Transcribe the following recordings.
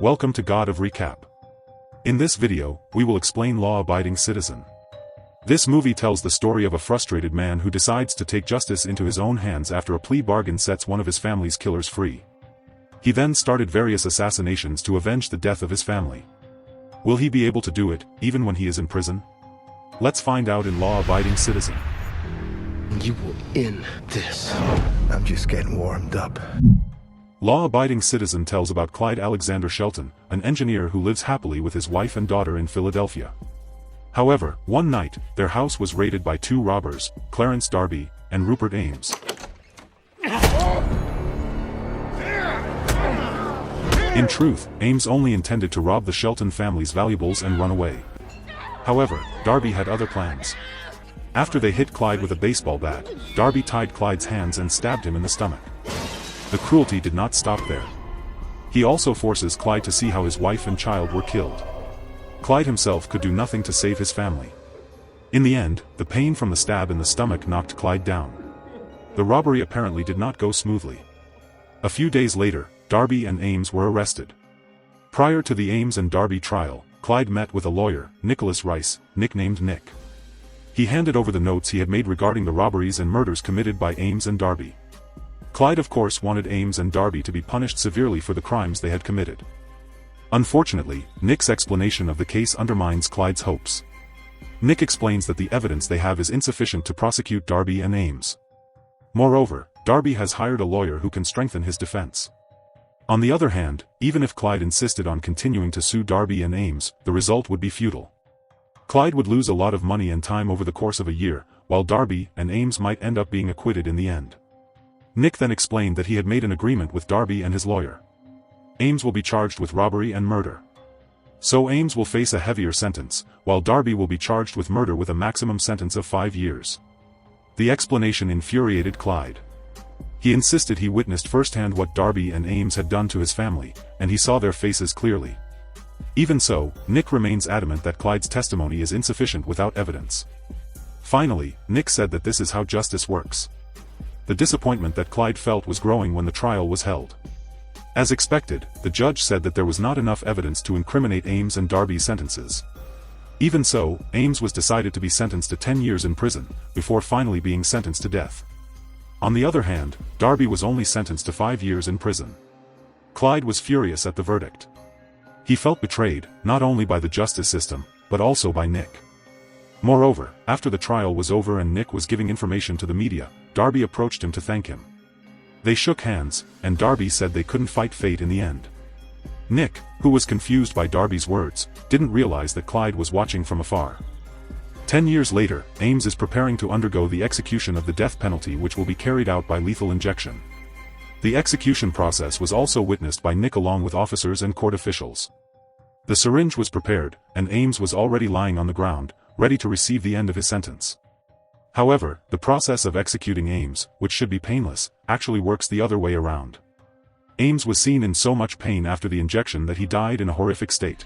Welcome to God of Recap. In this video, we will explain Law-Abiding Citizen. This movie tells the story of a frustrated man who decides to take justice into his own hands after a plea bargain sets one of his family's killers free. He then started various assassinations to avenge the death of his family. Will he be able to do it, even when he is in prison? Let's find out in Law-Abiding Citizen. You will end this. I'm just getting warmed up. Law-Abiding Citizen tells about Clyde Alexander Shelton, an engineer who lives happily with his wife and daughter in Philadelphia. However, one night, their house was raided by two robbers, Clarence Darby and Rupert Ames. In truth, Ames only intended to rob the Shelton family's valuables and run away. However, Darby had other plans. After they hit Clyde with a baseball bat, Darby tied Clyde's hands and stabbed him in the stomach. The cruelty did not stop there. He also forces Clyde to see how his wife and child were killed. Clyde himself could do nothing to save his family. In the end, the pain from the stab in the stomach knocked Clyde down. The robbery apparently did not go smoothly. A few days later, Darby and Ames were arrested. Prior to the Ames and Darby trial, Clyde met with a lawyer, Nicholas Rice, nicknamed Nick. He handed over the notes he had made regarding the robberies and murders committed by Ames and Darby. Clyde of course wanted Ames and Darby to be punished severely for the crimes they had committed. Unfortunately, Nick's explanation of the case undermines Clyde's hopes. Nick explains that the evidence they have is insufficient to prosecute Darby and Ames. Moreover, Darby has hired a lawyer who can strengthen his defense. On the other hand, even if Clyde insisted on continuing to sue Darby and Ames, the result would be futile. Clyde would lose a lot of money and time over the course of a year, while Darby and Ames might end up being acquitted in the end. Nick then explained that he had made an agreement with Darby and his lawyer. Ames will be charged with robbery and murder. So Ames will face a heavier sentence, while Darby will be charged with murder with a maximum sentence of 5 years. The explanation infuriated Clyde. He insisted he witnessed firsthand what Darby and Ames had done to his family, and he saw their faces clearly. Even so, Nick remains adamant that Clyde's testimony is insufficient without evidence. Finally, Nick said that this is how justice works. The disappointment that Clyde felt was growing when the trial was held. As expected, the judge said that there was not enough evidence to incriminate Ames and Darby's sentences. Even so, Ames was decided to be sentenced to 10 years in prison, before finally being sentenced to death. On the other hand, Darby was only sentenced to 5 years in prison. Clyde was furious at the verdict. He felt betrayed, not only by the justice system, but also by Nick. Moreover, after the trial was over and Nick was giving information to the media, Darby approached him to thank him. They shook hands, and Darby said they couldn't fight fate in the end. Nick, who was confused by Darby's words, didn't realize that Clyde was watching from afar. 10 years later, Ames is preparing to undergo the execution of the death penalty, which will be carried out by lethal injection. The execution process was also witnessed by Nick along with officers and court officials. The syringe was prepared, and Ames was already lying on the ground, ready to receive the end of his sentence. However, the process of executing Ames, which should be painless, actually works the other way around. Ames was seen in so much pain after the injection that he died in a horrific state.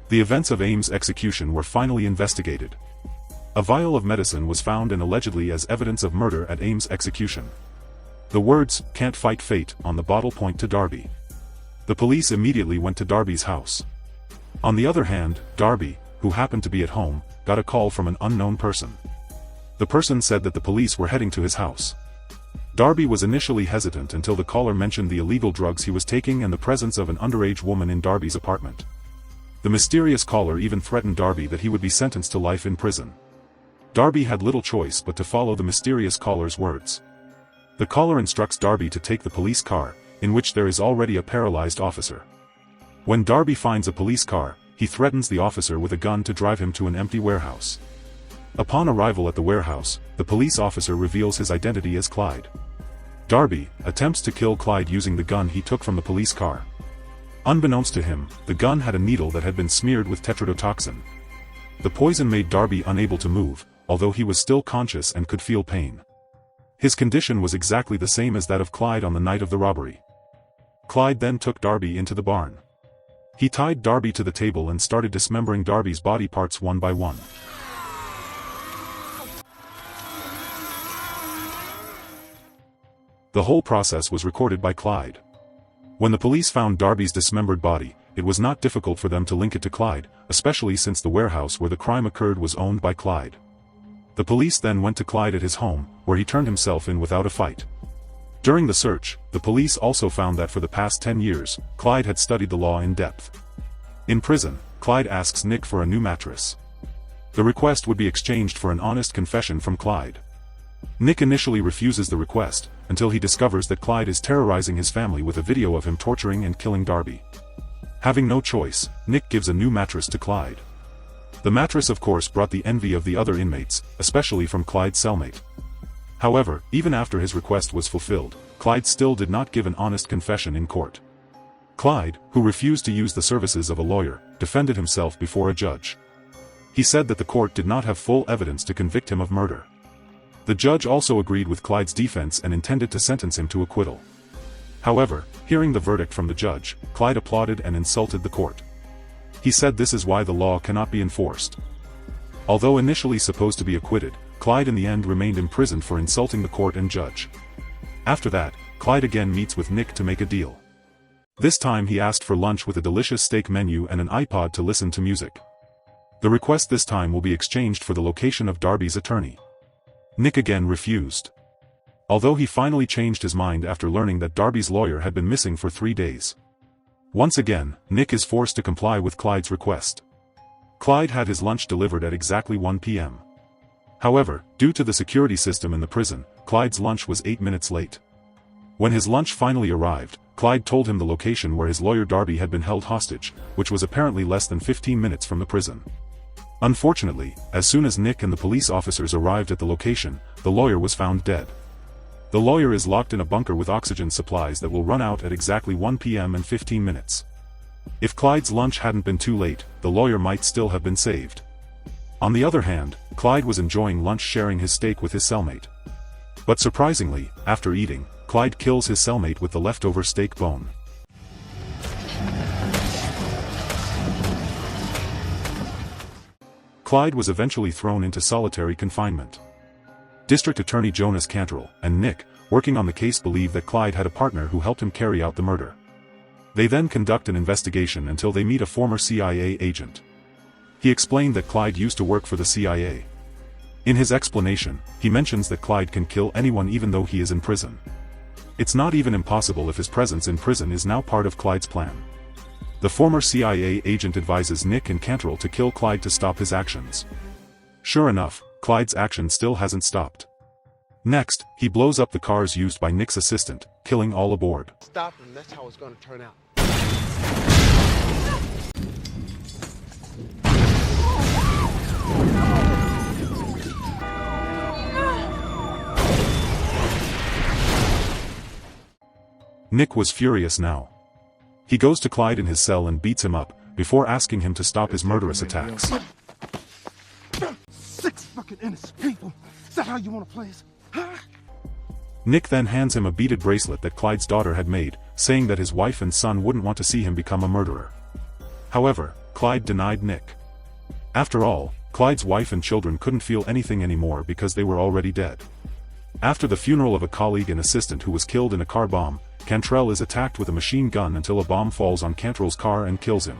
The events of Ames' execution were finally investigated. A vial of medicine was found and allegedly as evidence of murder at Ames' execution. The words, "Can't fight fate," on the bottle point to Darby. The police immediately went to Darby's house. On the other hand, Darby, who happened to be at home, got a call from an unknown person. The person said that the police were heading to his house. Darby was initially hesitant until the caller mentioned the illegal drugs he was taking and the presence of an underage woman in Darby's apartment. The mysterious caller even threatened Darby that he would be sentenced to life in prison. Darby had little choice but to follow the mysterious caller's words. The caller instructs Darby to take the police car, in which there is already a paralyzed officer. When Darby finds a police car, he threatens the officer with a gun to drive him to an empty warehouse. Upon arrival at the warehouse, the police officer reveals his identity as Clyde. Darby attempts to kill Clyde using the gun he took from the police car. Unbeknownst to him, the gun had a needle that had been smeared with tetrodotoxin. The poison made Darby unable to move, although he was still conscious and could feel pain. His condition was exactly the same as that of Clyde on the night of the robbery. Clyde then took Darby into the barn. He tied Darby to the table and started dismembering Darby's body parts one by one. The whole process was recorded by Clyde. When the police found Darby's dismembered body, it was not difficult for them to link it to Clyde, especially since the warehouse where the crime occurred was owned by Clyde. The police then went to Clyde at his home, where he turned himself in without a fight. During the search, the police also found that for the past 10 years, Clyde had studied the law in depth. In prison, Clyde asks Nick for a new mattress. The request would be exchanged for an honest confession from Clyde. Nick initially refuses the request, until he discovers that Clyde is terrorizing his family with a video of him torturing and killing Darby. Having no choice, Nick gives a new mattress to Clyde. The mattress of course brought the envy of the other inmates, especially from Clyde's cellmate. However, even after his request was fulfilled, Clyde still did not give an honest confession in court. Clyde, who refused to use the services of a lawyer, defended himself before a judge. He said that the court did not have full evidence to convict him of murder. The judge also agreed with Clyde's defense and intended to sentence him to acquittal. However, hearing the verdict from the judge, Clyde applauded and insulted the court. He said this is why the law cannot be enforced. Although initially supposed to be acquitted, Clyde in the end remained imprisoned for insulting the court and judge. After that, Clyde again meets with Nick to make a deal. This time he asked for lunch with a delicious steak menu and an iPod to listen to music. The request this time will be exchanged for the location of Darby's attorney. Nick again refused. Although he finally changed his mind after learning that Darby's lawyer had been missing for 3 days. Once again, Nick is forced to comply with Clyde's request. Clyde had his lunch delivered at exactly 1 p.m. However, due to the security system in the prison, Clyde's lunch was 8 minutes late. When his lunch finally arrived, Clyde told him the location where his lawyer Darby had been held hostage, which was apparently less than 15 minutes from the prison. Unfortunately, as soon as Nick and the police officers arrived at the location, the lawyer was found dead. The lawyer is locked in a bunker with oxygen supplies that will run out at exactly 1 p.m. and 15 minutes. If Clyde's lunch hadn't been too late, the lawyer might still have been saved. On the other hand, Clyde was enjoying lunch sharing his steak with his cellmate. But surprisingly, after eating, Clyde kills his cellmate with the leftover steak bone. Clyde was eventually thrown into solitary confinement. District Attorney Jonas Cantrell and Nick, working on the case, believe that Clyde had a partner who helped him carry out the murder. They then conduct an investigation until they meet a former CIA agent. He explained that Clyde used to work for the CIA. In his explanation, he mentions that Clyde can kill anyone even though he is in prison. It's not even impossible if his presence in prison is now part of Clyde's plan. The former CIA agent advises Nick and Cantrell to kill Clyde to stop his actions. Sure enough, Clyde's action still hasn't stopped. Next, he blows up the cars used by Nick's assistant, killing all aboard. Stop him, that's how it's gonna turn out. Nick was furious now. He goes to Clyde in his cell and beats him up, before asking him to stop his murderous attacks. 6 fucking innocent people. Is that how you want to play us? Huh? Nick then hands him a beaded bracelet that Clyde's daughter had made, saying that his wife and son wouldn't want to see him become a murderer. However, Clyde denied Nick. After all, Clyde's wife and children couldn't feel anything anymore because they were already dead. After the funeral of a colleague and assistant who was killed in a car bomb, Cantrell is attacked with a machine gun until a bomb falls on Cantrell's car and kills him.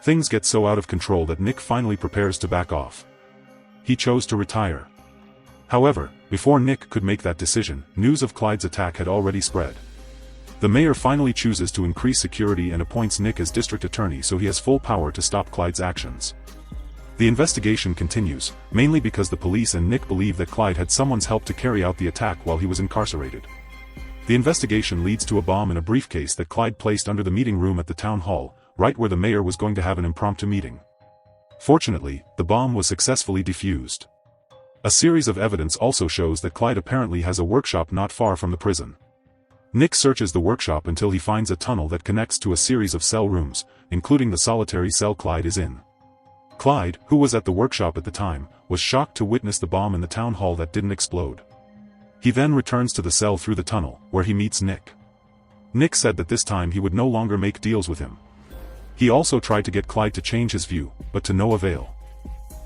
Things get so out of control that Nick finally prepares to back off. He chose to retire. However, before Nick could make that decision, news of Clyde's attack had already spread. The mayor finally chooses to increase security and appoints Nick as district attorney so he has full power to stop Clyde's actions. The investigation continues, mainly because the police and Nick believe that Clyde had someone's help to carry out the attack while he was incarcerated. The investigation leads to a bomb in a briefcase that Clyde placed under the meeting room at the town hall, right where the mayor was going to have an impromptu meeting. Fortunately, the bomb was successfully defused. A series of evidence also shows that Clyde apparently has a workshop not far from the prison. Nick searches the workshop until he finds a tunnel that connects to a series of cell rooms, including the solitary cell Clyde is in. Clyde, who was at the workshop at the time, was shocked to witness the bomb in the town hall that didn't explode. He then returns to the cell through the tunnel, where he meets Nick. Nick said that this time he would no longer make deals with him. He also tried to get Clyde to change his view, but to no avail.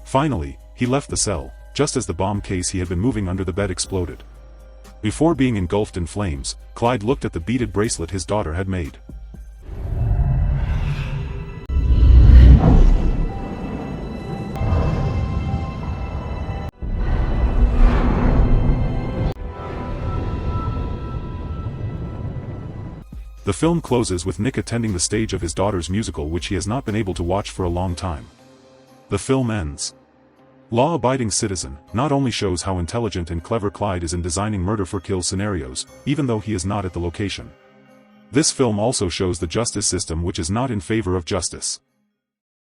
Finally, he left the cell, just as the bomb case he had been moving under the bed exploded. Before being engulfed in flames, Clyde looked at the beaded bracelet his daughter had made. The film closes with Nick attending the stage of his daughter's musical, which he has not been able to watch for a long time. The film ends. Law-abiding citizen not only shows how intelligent and clever Clyde is in designing murder-for-kill scenarios, even though he is not at the location. This film also shows the justice system, which is not in favor of justice.